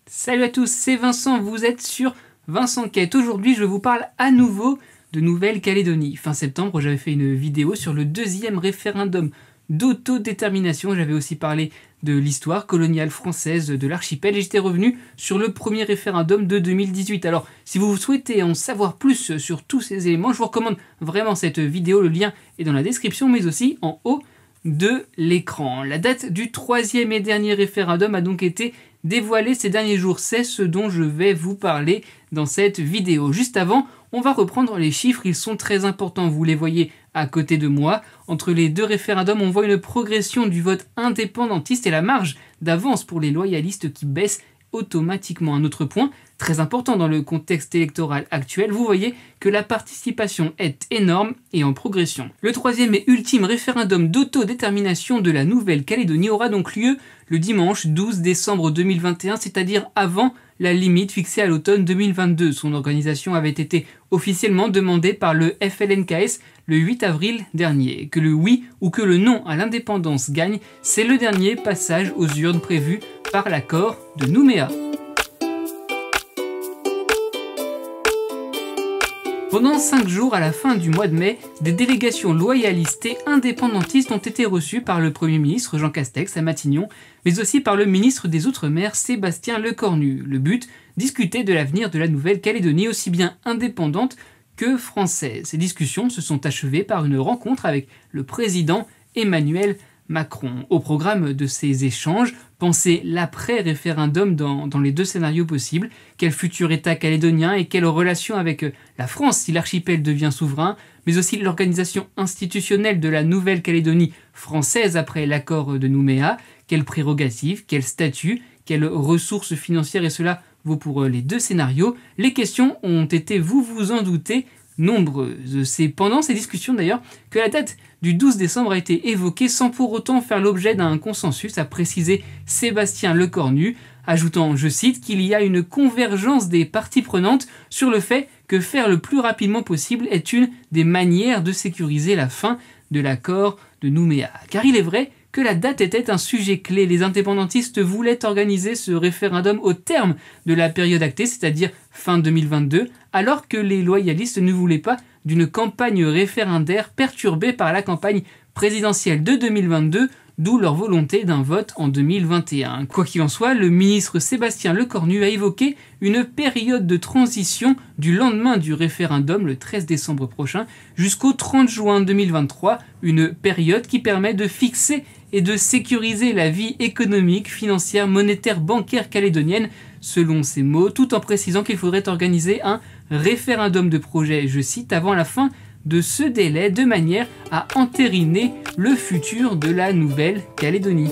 Salut à tous, c'est Vincent, vous êtes sur Vincent Quête. Aujourd'hui, je vous parle à nouveau de Nouvelle-Calédonie. Fin septembre, j'avais fait une vidéo sur le deuxième référendum d'autodétermination. J'avais aussi parlé de l'histoire coloniale française de l'archipel et j'étais revenu sur le premier référendum de 2018. Alors, si vous souhaitez en savoir plus sur tous ces éléments, je vous recommande vraiment cette vidéo. Le lien est dans la description, mais aussi en haut de l'écran. La date du troisième et dernier référendum a donc été dévoilée ces derniers jours. C'est ce dont je vais vous parler dans cette vidéo. Juste avant, on va reprendre les chiffres, ils sont très importants, vous les voyez à côté de moi. Entre les deux référendums, on voit une progression du vote indépendantiste et la marge d'avance pour les loyalistes qui baisse automatiquement. Un autre point très important dans le contexte électoral actuel, vous voyez que la participation est énorme et en progression. Le troisième et ultime référendum d'autodétermination de la Nouvelle-Calédonie aura donc lieu le dimanche 12 décembre 2021, c'est-à-dire avant la limite fixée à l'automne 2022. Son organisation avait été officiellement demandée par le FLNKS le 8 avril dernier. Que le oui ou que le non à l'indépendance gagne, c'est le dernier passage aux urnes prévu par l'accord de Nouméa. Pendant 5 jours, à la fin du mois de mai, des délégations loyalistes et indépendantistes ont été reçues par le Premier ministre Jean Castex à Matignon, mais aussi par le ministre des Outre-mer Sébastien Lecornu. Le but, discuter de l'avenir de la Nouvelle-Calédonie aussi bien indépendante que française. Ces discussions se sont achevées par une rencontre avec le président Emmanuel Macron. Au programme de ces échanges, pensez l'après-référendum dans les deux scénarios possibles. Quel futur État calédonien et quelle relation avec la France si l'archipel devient souverain, mais aussi l'organisation institutionnelle de la Nouvelle-Calédonie française après l'accord de Nouméa. Quelles prérogatives, quel statut, quelles ressources financières, et cela vaut pour les deux scénarios. Les questions ont été, vous vous en doutez, nombreuses. C'est pendant ces discussions d'ailleurs que la date du 12 décembre a été évoquée sans pour autant faire l'objet d'un consensus, a précisé Sébastien Lecornu, ajoutant, je cite, qu'il y a une convergence des parties prenantes sur le fait que faire le plus rapidement possible est une des manières de sécuriser la fin de l'accord de Nouméa. Car il est vrai que la date était un sujet clé. Les indépendantistes voulaient organiser ce référendum au terme de la période actée, c'est-à-dire fin 2022, alors que les loyalistes ne voulaient pas d'une campagne référendaire perturbée par la campagne présidentielle de 2022, d'où leur volonté d'un vote en 2021. Quoi qu'il en soit, le ministre Sébastien Lecornu a évoqué une période de transition du lendemain du référendum, le 13 décembre prochain, jusqu'au 30 juin 2023, une période qui permet de fixer et de sécuriser la vie économique, financière, monétaire, bancaire calédonienne, selon ses mots, tout en précisant qu'il faudrait organiser un référendum de projet, je cite, avant la fin de ce délai, de manière à entériner le futur de la Nouvelle-Calédonie.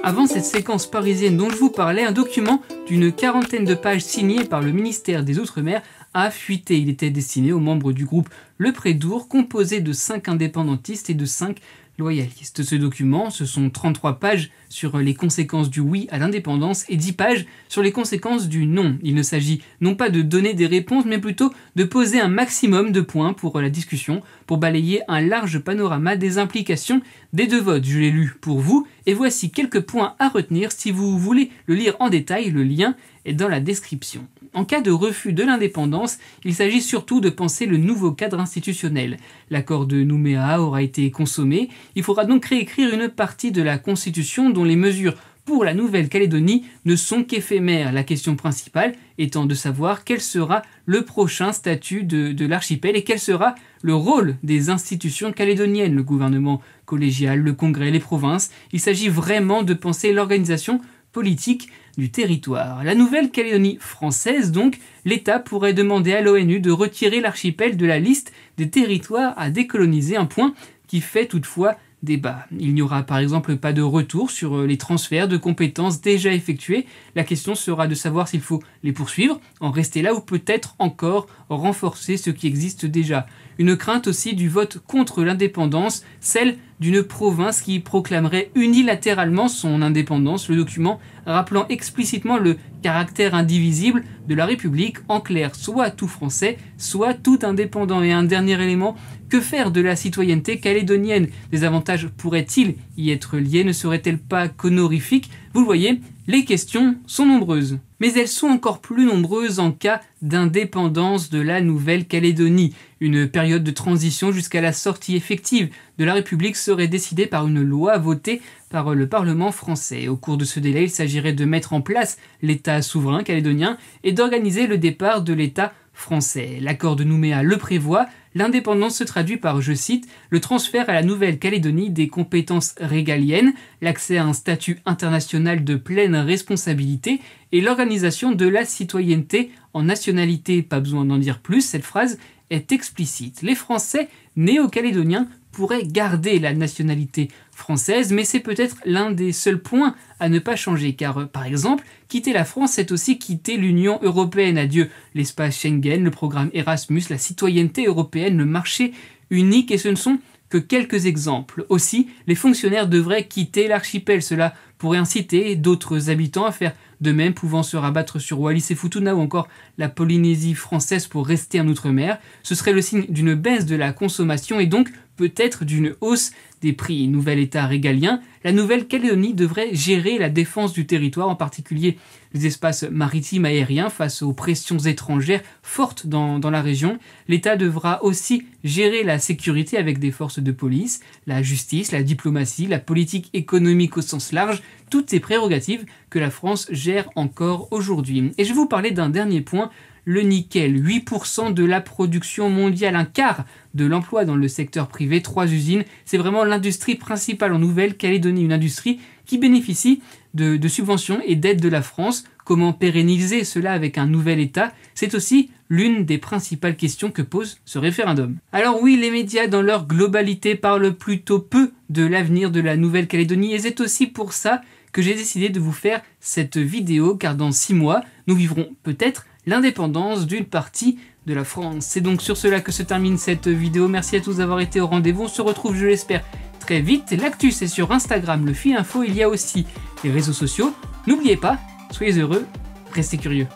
Avant cette séquence parisienne dont je vous parlais, un document d'une quarantaine de pages signé par le ministère des Outre-mer a fuité. Il était destiné aux membres du groupe Le Prédour, composé de 5 indépendantistes et de 5 loyalistes. Ce document, ce sont 33 pages sur les conséquences du oui à l'indépendance et 10 pages sur les conséquences du non. Il ne s'agit non pas de donner des réponses, mais plutôt de poser un maximum de points pour la discussion, pour balayer un large panorama des implications des deux votes. Je l'ai lu pour vous, et voici quelques points à retenir. Si vous voulez le lire en détail, le lien est dans la description. En cas de refus de l'indépendance, il s'agit surtout de penser le nouveau cadre institutionnel. L'accord de Nouméa aura été consommé. Il faudra donc réécrire une partie de la Constitution dont les mesures pour la Nouvelle-Calédonie ne sont qu'éphémères. La question principale étant de savoir quel sera le prochain statut de l'archipel et quel sera le rôle des institutions calédoniennes, le gouvernement collégial, le Congrès, les provinces. Il s'agit vraiment de penser l'organisation politique du territoire. La Nouvelle-Calédonie française, donc, l'État pourrait demander à l'ONU de retirer l'archipel de la liste des territoires à décoloniser, un point qui fait toutefois débat. Il n'y aura par exemple pas de retour sur les transferts de compétences déjà effectués. La question sera de savoir s'il faut les poursuivre, en rester là ou peut-être encore renforcer ce qui existe déjà. Une crainte aussi du vote contre l'indépendance, celle d'une province qui proclamerait unilatéralement son indépendance, le document rappelant explicitement le caractère indivisible de la République, en clair, soit tout français, soit tout indépendant. Et un dernier élément, que faire de la citoyenneté calédonienne? Des avantages pourraient-ils y être liés? Ne seraient-elles pas qu'honorifiques? Vous le voyez, les questions sont nombreuses. Mais elles sont encore plus nombreuses en cas d'indépendance de la Nouvelle-Calédonie. Une période de transition jusqu'à la sortie effective de la République serait décidée par une loi votée par le Parlement français. Au cours de ce délai, il s'agirait de mettre en place l'État souverain calédonien et d'organiser le départ de l'État français. L'accord de Nouméa le prévoit. L'indépendance se traduit par, je cite, le transfert à la Nouvelle-Calédonie des compétences régaliennes, l'accès à un statut international de pleine responsabilité et l'organisation de la citoyenneté en nationalité. Pas besoin d'en dire plus, cette phrase est explicite. Les Français néo-calédoniens pourraient garder la nationalité française, mais c'est peut-être l'un des seuls points à ne pas changer, car par exemple, quitter la France, c'est aussi quitter l'Union européenne. Adieu l'espace Schengen, le programme Erasmus, la citoyenneté européenne, le marché unique, et ce ne sont que quelques exemples. Aussi, les fonctionnaires devraient quitter l'archipel. Cela pourrait inciter d'autres habitants à faire de même, pouvant se rabattre sur Wallis et Futuna ou encore la Polynésie française pour rester en outre-mer. Ce serait le signe d'une baisse de la consommation et donc peut-être d'une hausse des prix. Nouvel État régalien, la Nouvelle-Calédonie devrait gérer la défense du territoire, en particulier les espaces maritimes aériens face aux pressions étrangères fortes dans la région. L'État devra aussi gérer la sécurité avec des forces de police, la justice, la diplomatie, la politique économique au sens large, toutes ces prérogatives que la France gère encore aujourd'hui. Et je vais vous parler d'un dernier point, le nickel. 8% de la production mondiale, un quart de l'emploi dans le secteur privé, 3 usines. C'est vraiment l'industrie principale en Nouvelle-Calédonie, une industrie qui bénéficie de subventions et d'aides de la France. Comment pérenniser cela avec un nouvel État? C'est aussi l'une des principales questions que pose ce référendum. Alors oui, les médias dans leur globalité parlent plutôt peu de l'avenir de la Nouvelle-Calédonie et c'est aussi pour ça que j'ai décidé de vous faire cette vidéo, car dans 6 mois, nous vivrons peut-être l'indépendance d'une partie de la France. C'est donc sur cela que se termine cette vidéo. Merci à tous d'avoir été au rendez-vous. On se retrouve, je l'espère, très vite. L'actu, c'est sur Instagram, le Fil Info. Il y a aussi les réseaux sociaux. N'oubliez pas, soyez heureux, restez curieux.